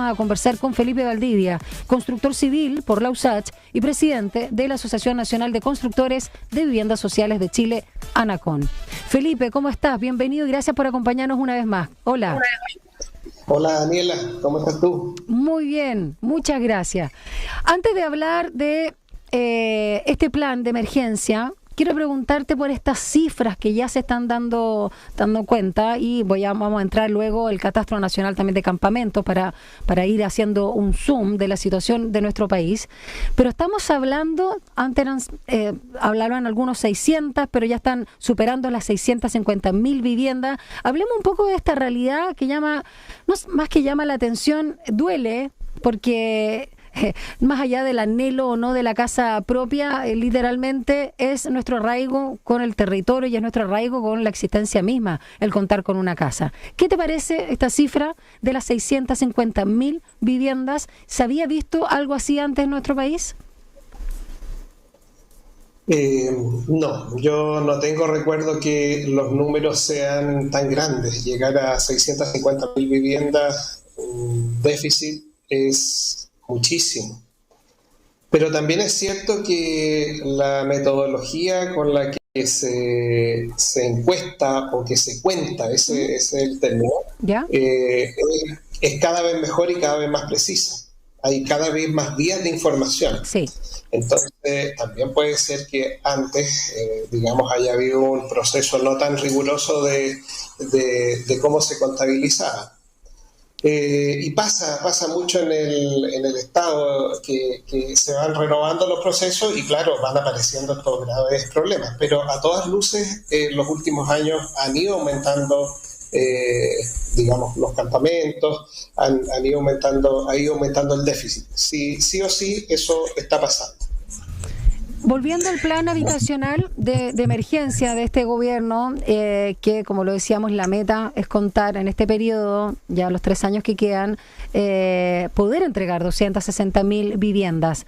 vamos a conversar con Felipe Valdivia, constructor civil por la USACH y presidente de la Asociación Nacional de Constructores de Viviendas Sociales de Chile, ANACON. Felipe, ¿cómo estás? Bienvenido y gracias por acompañarnos una vez más. Hola. Hola Daniela, ¿cómo estás tú? Muy bien, muchas gracias. Antes de hablar de este plan de emergencia, quiero preguntarte por estas cifras que ya se están dando cuenta y vamos a entrar luego el Catastro Nacional también de Campamentos para ir haciendo un zoom de la situación de nuestro país. Pero estamos hablando, antes hablaron algunos 600, pero ya están superando las 650.000 viviendas. Hablemos un poco de esta realidad que llama, no más que llama la atención, duele, porque más allá del anhelo o no de la casa propia, literalmente es nuestro arraigo con el territorio y es nuestro arraigo con la existencia misma, el contar con una casa. ¿Qué te parece esta cifra de las 650.000 viviendas? ¿Se había visto algo así antes en nuestro país? No, yo no tengo recuerdo que los números sean tan grandes. Llegar a 650.000 viviendas, déficit, es muchísimo. Pero también es cierto que la metodología con la que se encuesta o que se cuenta, ese es el término, es cada vez mejor y cada vez más precisa. Hay cada vez más vías de información. Sí. Entonces, también puede ser que antes, haya habido un proceso no tan riguroso de cómo se contabilizaba. Y pasa mucho en el Estado que se van renovando los procesos y claro, van apareciendo estos graves problemas, pero a todas luces los últimos años han ido aumentando los campamentos, ha ido aumentando el déficit. Sí o sí eso está pasando. Volviendo al plan habitacional de emergencia de este gobierno, que como lo decíamos, la meta es contar en este periodo, ya los 3 años que quedan, poder entregar 260.000 viviendas.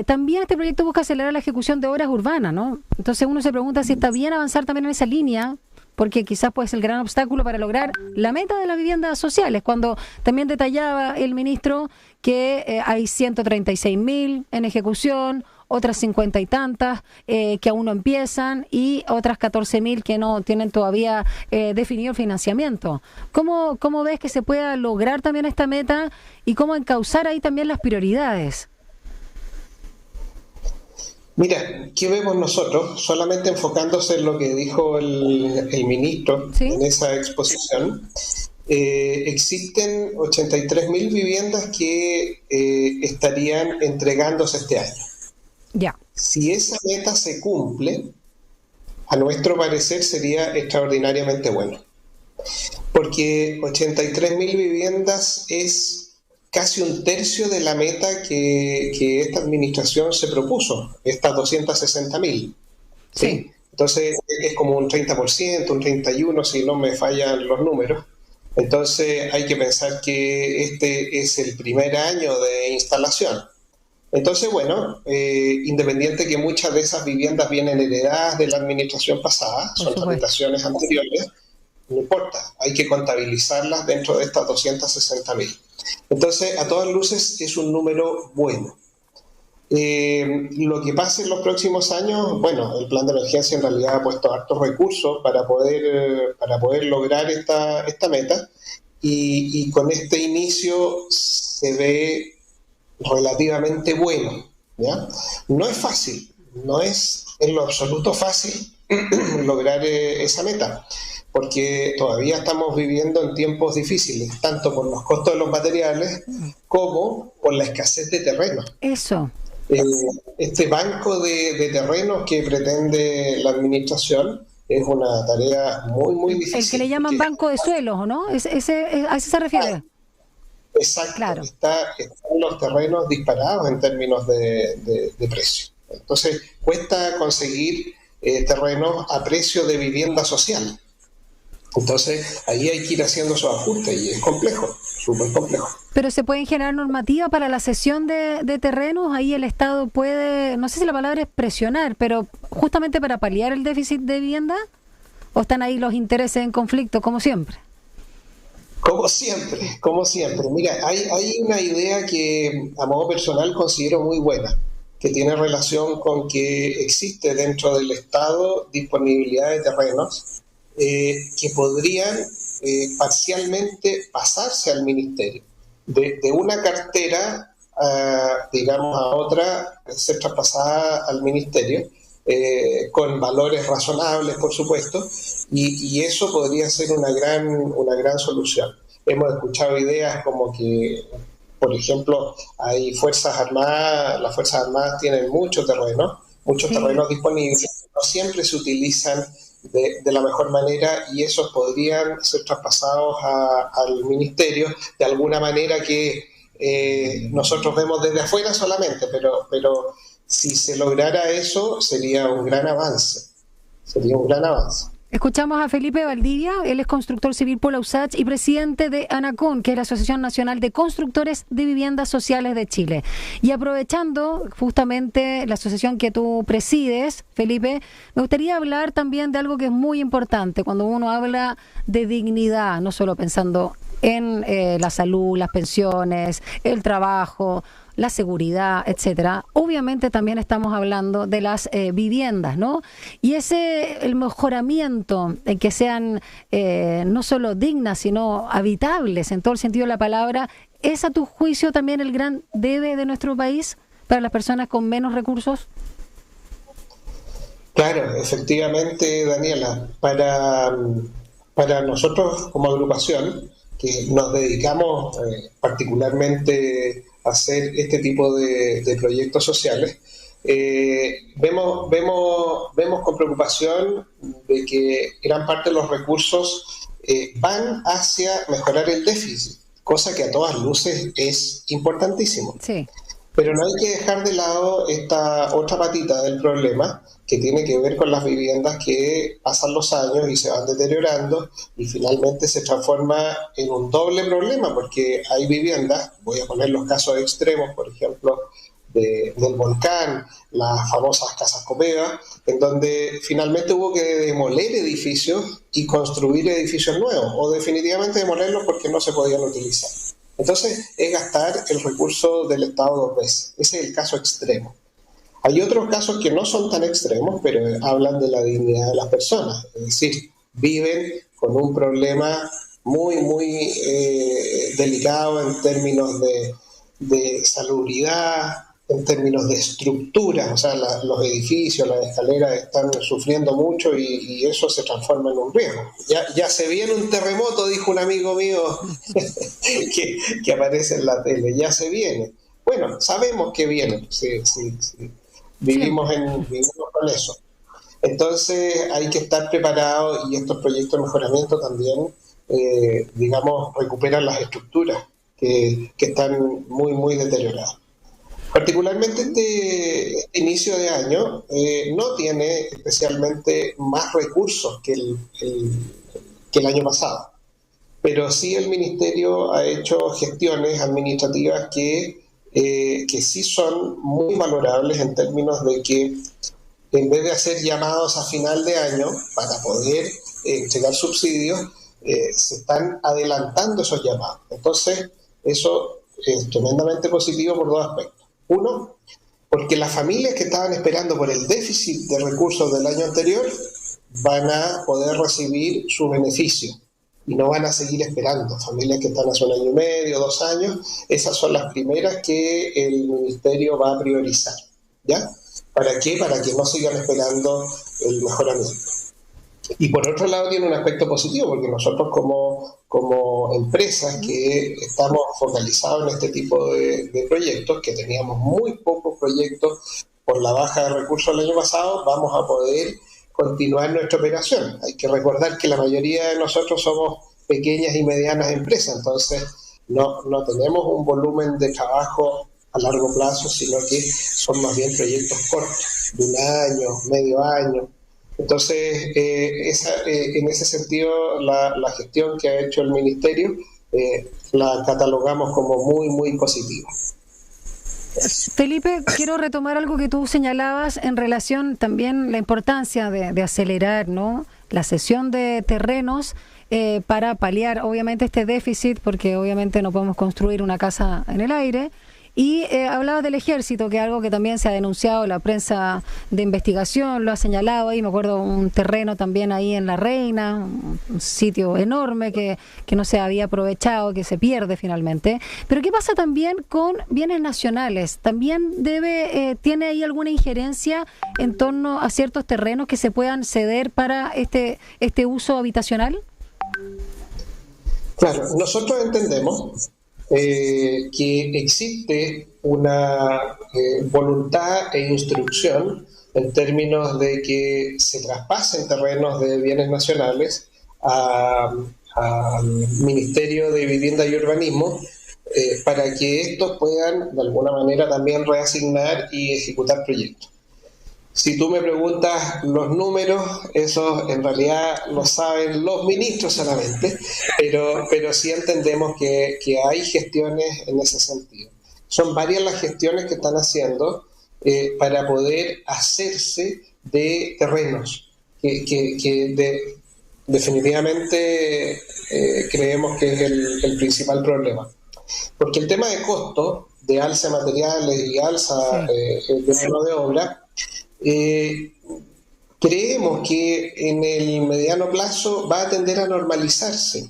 También este proyecto busca acelerar la ejecución de obras urbanas, ¿no? Entonces uno se pregunta si está bien avanzar también en esa línea, porque quizás puede ser el gran obstáculo para lograr la meta de las viviendas sociales, cuando también detallaba el ministro que hay 136.000 en ejecución, otras 50 y tantas que aún no empiezan y otras 14.000 que no tienen todavía definido el financiamiento. ¿Cómo ves que se pueda lograr también esta meta y cómo encauzar ahí también las prioridades? Mira, ¿qué vemos nosotros? Solamente enfocándose en lo que dijo el ministro, ¿sí?, en esa exposición. Existen 83.000 viviendas que estarían entregándose este año. Ya. Si esa meta se cumple, a nuestro parecer sería extraordinariamente bueno. Porque 83.000 viviendas es casi un tercio de la meta que esta administración se propuso, estas 260.000. ¿Sí? Entonces es como un 30%, un 31%, si no me fallan los números. Entonces hay que pensar que este es el primer año de instalación. Entonces, independiente que muchas de esas viviendas vienen heredadas de la administración pasada, son tramitaciones anteriores, no importa, hay que contabilizarlas dentro de estas 260.000. Entonces, a todas luces es un número bueno. Lo que pase en los próximos años, el plan de emergencia en realidad ha puesto hartos recursos para poder lograr esta meta y con este inicio se ve relativamente bueno, ¿ya? No es fácil, no es en lo absoluto fácil lograr esa meta, porque todavía estamos viviendo en tiempos difíciles, tanto por los costos de los materiales como por la escasez de terreno. Eso. Este banco de terrenos que pretende la administración es una tarea muy, muy difícil. El que le llaman banco de suelos, ¿o no? ¿A ese se refiere? Exacto, claro. Están los terrenos disparados en términos de precio. Entonces, cuesta conseguir terrenos a precio de vivienda social. Entonces, ahí hay que ir haciendo esos ajustes y es complejo, súper complejo. Pero se pueden generar normativas para la cesión de terrenos, ahí el Estado puede, no sé si la palabra es presionar, pero justamente para paliar el déficit de vivienda, ¿o están ahí los intereses en conflicto, como siempre? Como siempre, como siempre. Mira, hay una idea que a modo personal considero muy buena, que tiene relación con que existe dentro del Estado disponibilidad de terrenos que podrían parcialmente pasarse al ministerio. De una cartera, digamos, a otra, ser traspasada al ministerio, con valores razonables, por supuesto, y eso podría ser una gran solución. Hemos escuchado ideas como que, por ejemplo, hay Fuerzas Armadas, las Fuerzas Armadas tienen muchos Sí. terrenos disponibles, no siempre se utilizan de la mejor manera y esos podrían ser traspasados al ministerio de alguna manera que nosotros vemos desde afuera solamente, pero si se lograra eso sería un gran avance, sería un gran avance. Escuchamos a Felipe Valdivia, él es constructor civil por la USACH y presidente de ANACON, que es la Asociación Nacional de Constructores de Viviendas Sociales de Chile. Y aprovechando justamente la asociación que tú presides, Felipe, me gustaría hablar también de algo que es muy importante cuando uno habla de dignidad, no solo pensando en la salud, las pensiones, el trabajo, la seguridad, etcétera. Obviamente también estamos hablando de las viviendas, ¿no? Y el mejoramiento en que sean no solo dignas, sino habitables en todo el sentido de la palabra, ¿es a tu juicio también el gran debe de nuestro país para las personas con menos recursos? Claro, efectivamente, Daniela, para nosotros como agrupación, que nos dedicamos particularmente a hacer este tipo de proyectos sociales, vemos con preocupación de que gran parte de los recursos van hacia mejorar el déficit, cosa que a todas luces es importantísimo. Sí. Pero no hay que dejar de lado esta otra patita del problema que tiene que ver con las viviendas que pasan los años y se van deteriorando y finalmente se transforma en un doble problema porque hay viviendas, voy a poner los casos extremos, por ejemplo, del volcán, las famosas casas Copeva, en donde finalmente hubo que demoler edificios y construir edificios nuevos o definitivamente demolerlos porque no se podían utilizar. Entonces, es gastar el recurso del Estado dos veces. Ese es el caso extremo. Hay otros casos que no son tan extremos, pero hablan de la dignidad de las personas. Es decir, viven con un problema muy delicado en términos de salubridad, en términos de estructura, o sea, los edificios, las escaleras están sufriendo mucho y eso se transforma en un riesgo. Ya se viene un terremoto, dijo un amigo mío que aparece en la tele, ya se viene. Bueno, sabemos que viene, sí. Sí. Vivimos con eso. Entonces hay que estar preparados y estos proyectos de mejoramiento también, digamos, recuperan las estructuras que están muy deterioradas. Particularmente este inicio de año no tiene especialmente más recursos que el año pasado, pero sí el Ministerio ha hecho gestiones administrativas que sí son muy valorables en términos de que en vez de hacer llamados a final de año para poder entregar subsidios, se están adelantando esos llamados. Entonces, eso es tremendamente positivo por dos aspectos. Uno, porque las familias que estaban esperando por el déficit de recursos del año anterior van a poder recibir su beneficio y no van a seguir esperando. Familias que están hace un año y medio, 2 años, esas son las primeras que el Ministerio va a priorizar. ¿Ya? ¿Para qué? Para que no sigan esperando el mejoramiento. Y por otro lado tiene un aspecto positivo, porque nosotros como empresas que estamos focalizados en este tipo de proyectos, que teníamos muy pocos proyectos por la baja de recursos el año pasado, vamos a poder continuar nuestra operación. Hay que recordar que la mayoría de nosotros somos pequeñas y medianas empresas, entonces no tenemos un volumen de trabajo a largo plazo, sino que son más bien proyectos cortos, de un año, medio año. Entonces, en ese sentido, la gestión que ha hecho el Ministerio la catalogamos como muy positiva. Felipe, quiero retomar algo que tú señalabas en relación también la importancia de acelerar, ¿no?, la cesión de terrenos para paliar obviamente este déficit, porque obviamente no podemos construir una casa en el aire. Y hablabas del ejército, que es algo que también se ha denunciado, la prensa de investigación lo ha señalado ahí, me acuerdo un terreno también ahí en La Reina, un sitio enorme que no se había aprovechado, que se pierde finalmente. Pero ¿qué pasa también con bienes nacionales? ¿También tiene ahí alguna injerencia en torno a ciertos terrenos que se puedan ceder para este uso habitacional? Claro, nosotros entendemos que existe una voluntad e instrucción en términos de que se traspasen terrenos de bienes nacionales al Ministerio de Vivienda y Urbanismo para que estos puedan de alguna manera también reasignar y ejecutar proyectos. Si tú me preguntas los números, eso en realidad lo saben los ministros solamente, pero sí entendemos que hay gestiones en ese sentido. Son varias las gestiones que están haciendo para poder hacerse de terrenos que definitivamente creemos que es el principal problema. Porque el tema de costo, de alza de materiales y alza de mano de obra, creemos que en el mediano plazo va a tender a normalizarse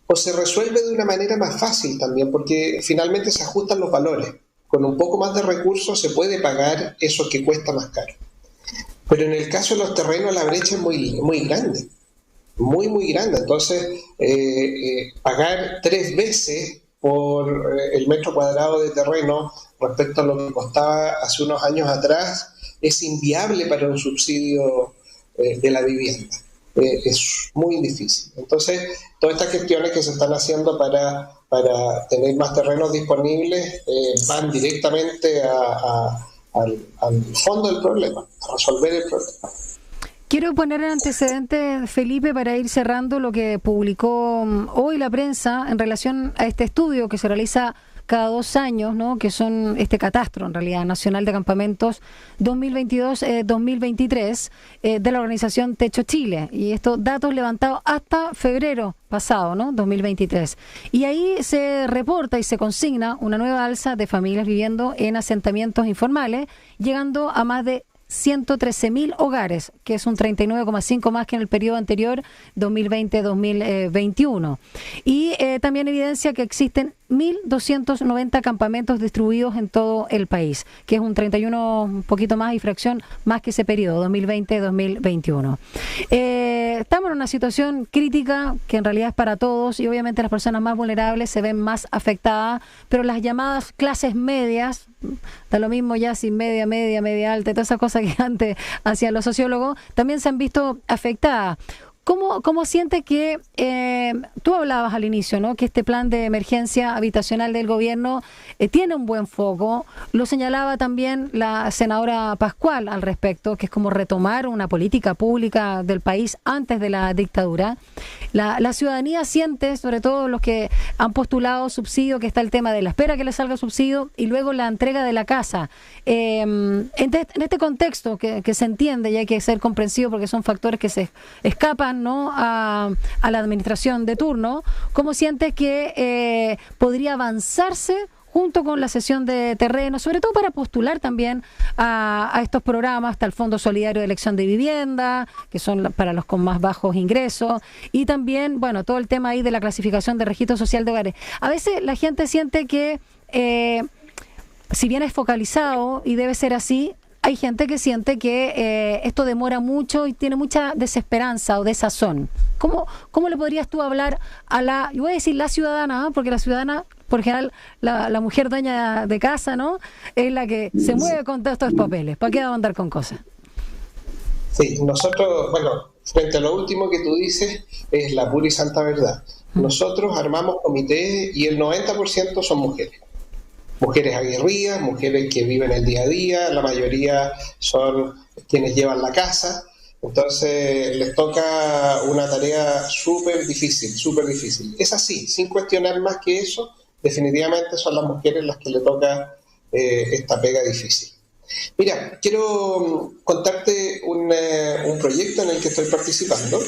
o se resuelve de una manera más fácil también, porque finalmente se ajustan los valores. Con un poco más de recursos se puede pagar eso que cuesta más caro. Pero en el caso de los terrenos la brecha es muy, muy grande, muy grande. Entonces, pagar 3 veces por el metro cuadrado de terreno respecto a lo que costaba hace unos años atrás es inviable para un subsidio de la vivienda. Es muy difícil. Entonces, todas estas gestiones que se están haciendo para tener más terrenos disponibles van directamente al fondo del problema, a resolver el problema. Quiero poner en antecedente, Felipe, para ir cerrando lo que publicó hoy la prensa en relación a este estudio que se realiza cada 2 años, ¿no? Que son este catastro, en realidad, nacional de campamentos 2022-2023 de la organización Techo Chile. Y estos datos levantados hasta febrero pasado, ¿no? 2023. Y ahí se reporta y se consigna una nueva alza de familias viviendo en asentamientos informales, llegando a más de 113.000 hogares, que es un 39,5 más que en el periodo anterior, 2020-2021. Y también evidencia que existen 1.290 campamentos distribuidos en todo el país, que es un 31, un poquito más y fracción más que ese periodo, 2020-2021. Estamos en una situación crítica que en realidad es para todos y obviamente las personas más vulnerables se ven más afectadas, pero las llamadas clases medias, da lo mismo ya sin media alta, todas esas cosas que antes hacían los sociólogos, también se han visto afectadas. ¿Cómo sientes que, tú hablabas al inicio, ¿no? Que este plan de emergencia habitacional del gobierno tiene un buen foco? Lo señalaba también la senadora Pascual al respecto, que es como retomar una política pública del país antes de la dictadura. La ciudadanía siente, sobre todo los que han postulado subsidio, que está el tema de la espera que le salga subsidio y luego la entrega de la casa. En este contexto que se entiende y hay que ser comprensivo porque son factores que se escapan, ¿no? a la administración de turno, ¿cómo sientes que podría avanzarse junto con la cesión de terreno, sobre todo para postular también a estos programas, hasta el Fondo Solidario de Elección de Vivienda, que son para los con más bajos ingresos, y también, bueno, todo el tema ahí de la clasificación de registro social de hogares? A veces la gente siente que, si bien es focalizado y debe ser así, hay gente que siente que esto demora mucho y tiene mucha desesperanza o desazón. ¿Cómo le podrías tú hablar a yo voy a decir la ciudadana, porque la ciudadana, por general, la mujer dueña de casa, ¿no? Es la que se mueve con todos estos papeles. ¿Para qué va a andar con cosas? Sí, nosotros, bueno, frente a lo último que tú dices, es la pura y santa verdad. Nosotros armamos comités y el 90% son mujeres. Mujeres aguerridas, mujeres que viven el día a día, la mayoría son quienes llevan la casa, entonces les toca una tarea súper difícil. Es así, sin cuestionar más que eso, definitivamente son las mujeres las que le toca esta pega difícil. Mira, quiero contarte un proyecto en el que estoy participando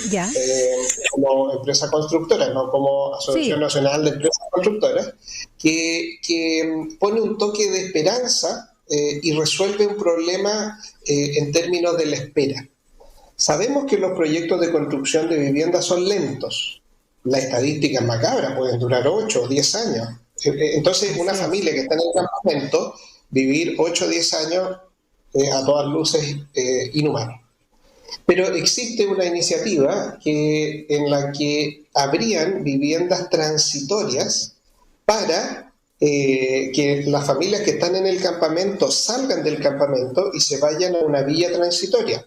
como empresa constructora, no como Asociación Nacional de Empresas Constructoras, que pone un toque de esperanza y resuelve un problema en términos de la espera. Sabemos que los proyectos de construcción de viviendas son lentos. La estadística es macabra, pueden durar 8 o 10 años. Entonces, una familia que está en el campamento, vivir 8 o 10 años a todas luces inhumano. Pero existe una iniciativa en la que habrían viviendas transitorias para que las familias que están en el campamento salgan del campamento y se vayan a una villa transitoria,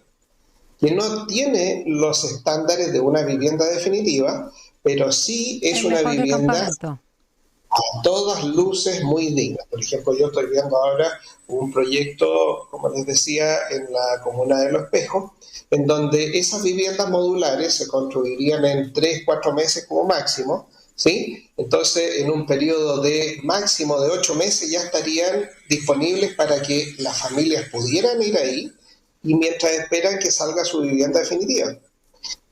que no tiene los estándares de una vivienda definitiva, pero sí es una vivienda a todas luces muy digna. Por ejemplo, yo estoy viendo ahora un proyecto, como les decía, en la comuna de Los Espejos, en donde esas viviendas modulares se construirían en 3-4 meses como máximo, ¿sí? Entonces, en un periodo de máximo de 8 meses ya estarían disponibles para que las familias pudieran ir ahí y mientras esperan que salga su vivienda definitiva.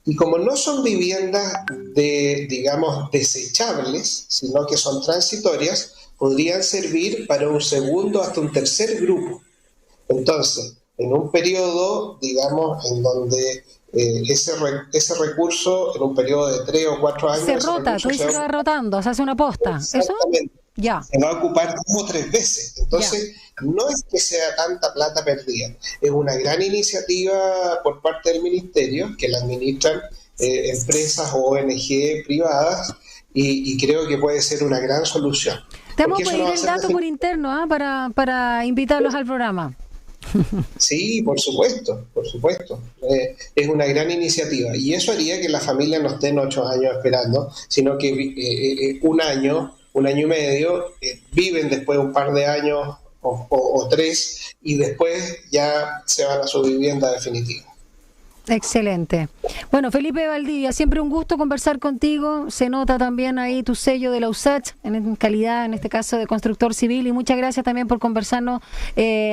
Y como no son viviendas digamos, desechables, sino que son transitorias, podrían servir para un segundo hasta un tercer grupo. Entonces, en un periodo, digamos, en donde ese recurso, en un periodo de 3 o 4 años... Se rota, tú dices que va rotando, se hace una posta. Exactamente. ¿Eso? Ya. Se va a ocupar 2 o 3 veces. Entonces, no es que sea tanta plata perdida. Es una gran iniciativa por parte del Ministerio, que la administran empresas o ONG privadas, y creo que puede ser una gran solución. Te vamos a pedir el dato por interno para invitarlos al programa. Sí, por supuesto, por supuesto. Es una gran iniciativa y eso haría que la familia no estén 8 años esperando, sino que un año y medio, viven después un par de años o 3 y después ya se van a su vivienda definitiva. Excelente. Bueno, Felipe Valdivia, siempre un gusto conversar contigo. Se nota también ahí tu sello de la USACH, en calidad, en este caso, de constructor civil. Y muchas gracias también por conversarnos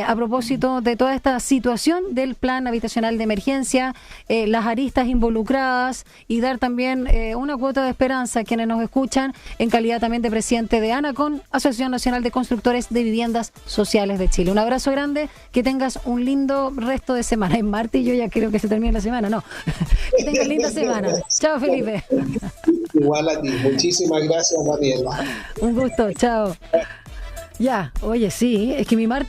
a propósito de toda esta situación del plan habitacional de emergencia, las aristas involucradas y dar también una cuota de esperanza a quienes nos escuchan, en calidad también de presidente de ANACON, Asociación Nacional de Constructores de Viviendas Sociales de Chile. Un abrazo grande, que tengas un lindo resto de semana. En martes yo ya creo que se termina la semana, no. Que tengas linda semana. Chao, Felipe. Igual a ti. Muchísimas gracias, Mariela. Un gusto, chao. Ya, oye, sí, es que mi martes